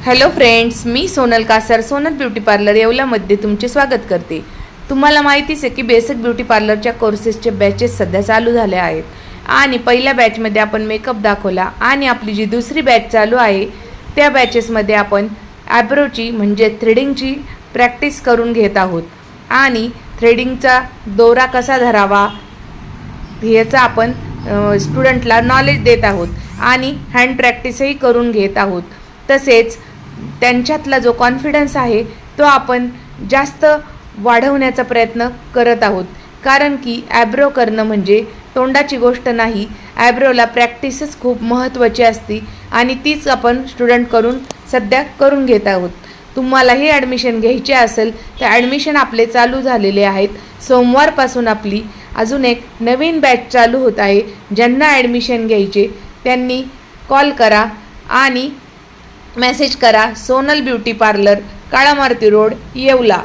Hello friends, मी Sonal Kasar Sonal beauty parlour येवल्यामध्ये तुमचे स्वागत करते। तुम्हाला माहितीच आहे की बेसिक ब्युटी पार्लरच्या कोर्सेसचे बॅचेस सध्या चालू झाले आहेत आणि पहिल्या बॅचमध्ये आपण मेकअप दाखवला आणि आपली जी दुसरी बॅच चालू आहे त्या बॅचेसमध्ये आपण आयब्रोची म्हणजे थ्रेडिंगची प्रॅक्टिस करून घेत आहोत आणि थ्रेडिंगचा दोरा कसा धरावा ह्याचा आपण स्टुडंटला नॉलेज देत आहोत आणि हँड प्रॅक्टिसही करून घेत आहोत। तसेच त्यांच्यातला जो कॉन्फिडन्स आहे तो आपण जास्त वाढवण्याचा प्रयत्न करत आहोत, कारण की आयब्रो करणं म्हणजे तोंडाची गोष्ट नाही। आयब्रोला प्रॅक्टिसच खूप महत्त्वाची असते आणि तीच आपण स्टुडंटकडून सध्या करून घेत आहोत। तुम्हालाही ॲडमिशन घ्यायचे असेल तर ॲडमिशन आपले चालू झालेले आहेत। सोमवारपासून आपली अजून एक नवीन बॅच चालू होत आहे। ज्यांना ॲडमिशन घ्यायचे त्यांनी कॉल करा आणि मेसेज करा Sonal beauty parlour, Kalamaruti road, Yeola.